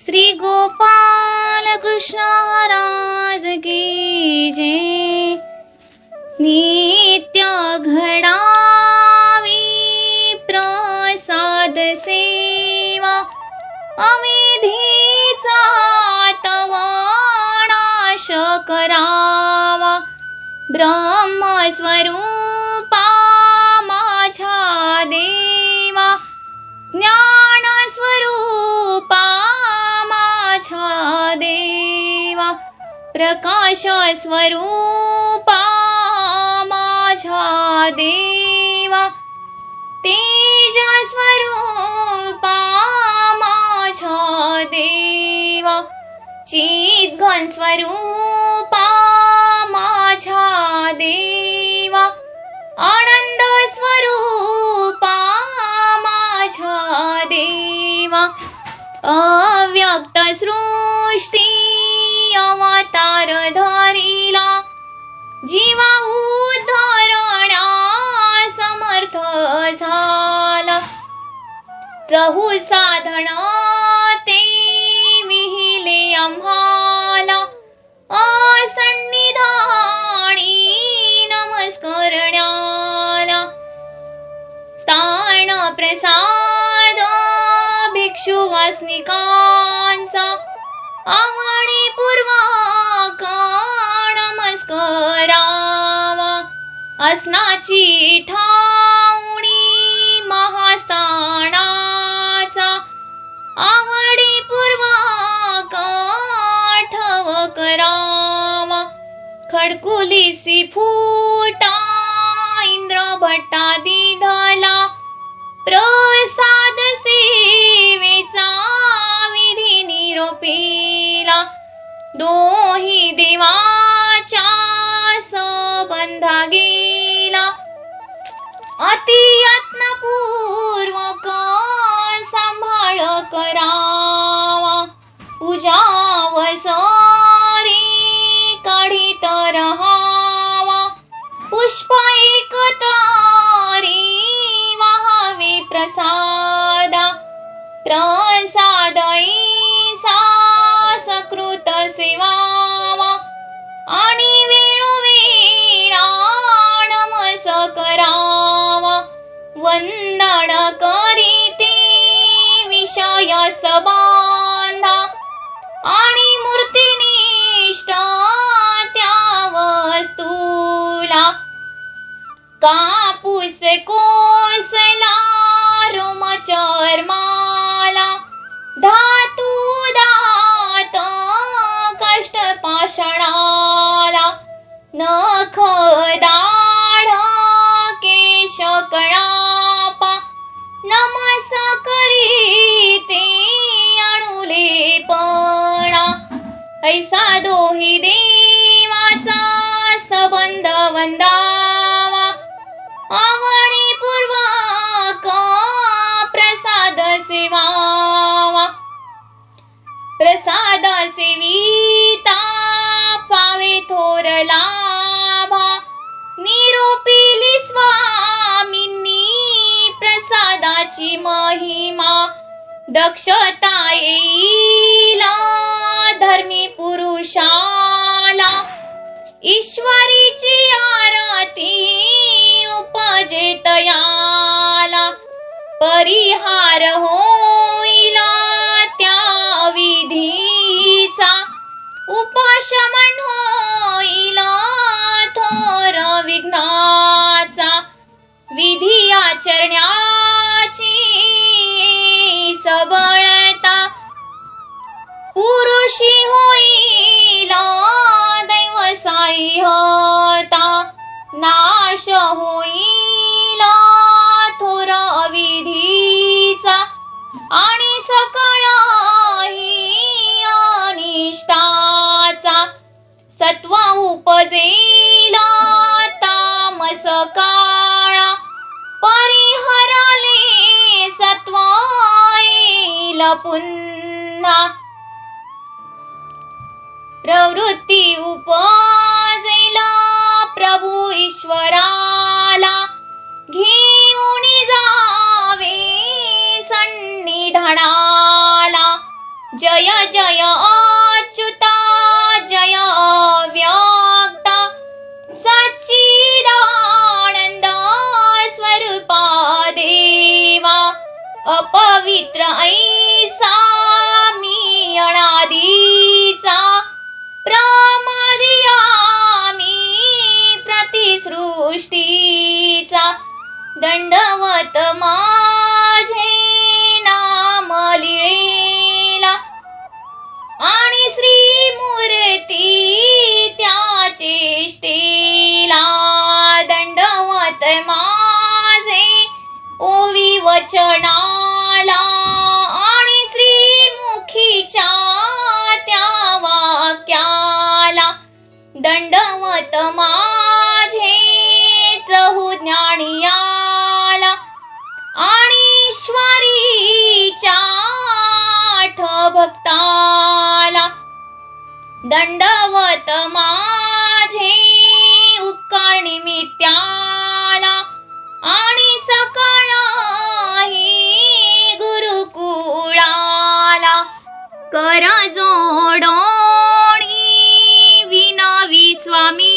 श्री गोपाल कृष्ण महाराज की जय। नित्य घडावी प्रसाद सेवा, अविधीचा तव नाश करावा। ब्रह्मस्वरूपा माझ्या देवा, ज्ञान स्वरूपा माझ्या देवा, प्रकाश स्वरूपा माझ्या देवा, तेज स्वरूपा माझ्या देवा, चिद्घन स्वरूपा माझ्या देवा, आनंद स्वरूपा माझ्या देवा, अव्यक्त सृष्टी अवतार धरिला, जीवा उद्धरण्या समर्थ झाला। चहू साधन ते विहिले आम्हाला, असन्निधानी नमस्करण्याला। स्थान प्रसाद भिक्षु वासनिकांचा, आवडी पूर्वक नमस्करावा। आसनाची ठाऊणी महास्थानाचा, आवडी पूर्वक ठव करावा। खडकुलीसी फुटा इंद्र भट्टा दिधला, प्रसाद सेवेचा विधी निरोपीला। दोही देवाच्या संबंधा गेला, अति यत्नपूर्वक सांभाळ करावा। पूजा वसरी काढीत रहावा, पुष्प एक तारी वाहावे प्रसादा। प्रसाद ऐसा सकृत सेवावा, आणि वेळोवेळा नमस्करावा। वंदन करीते विषय संबंधा, आणि मूर्तिनिष्ठ त्या वस्तूला। कापूस कोसला रोमचर्माला, धातू दात कष्ट पाषाणाला। नख दाढ केश कळापा, नमस करीते अणुलेपणा। ऐसा दोही देवाचा संबंध वंदावा, आवडी पूर्वक प्रसाद सेवावा। प्रसाद सेविता पावे थोर लाभा, निरोपिली स्वामींनी प्रसादाची महिमा। दक्षता येईल धर्मी पुरुषाला, ईश्वरीची आरती उपजेतयाला। परिहार होईल त्या विधीचा, उपशमन होईल थोर विघ्नाचा। विधी आचरण्याची सबळता, पुरुषी होईल दैव साह्यता। नाश होईल थोर अविधीचा, आणि सकळ ही अनिष्टाचा। सत्व उपजेल तामस काळा, परिहरले सत्व येईल पुन्हा। प्रवृत्ती उपजेल प्रभू ईश्वराला, घेऊन जावे सन्निधानाला। जय जय अच्युता जय अव्यक्ता सच्चिदानंद स्वरूपा देवा अपवित्र ऐसा मी अनादीचा प्रमादियामी प्रतिसृष्टीचा दंडवत माझे नाम लिळेला आणि श्री मूर्ती त्याचे चेष्टेला दंडवत माझे ओवी वचनाला आणि श्रीमुखीच्या त्या वाक्याला दंडवत माझे चहु ज्ञानियाला आणि ईश्वरीच्या आठ भक्ताला दंडवत माझे उपकार निमित्याला आणि सकळही गुरुकुळाला कर जोडोणी विनवी स्वामी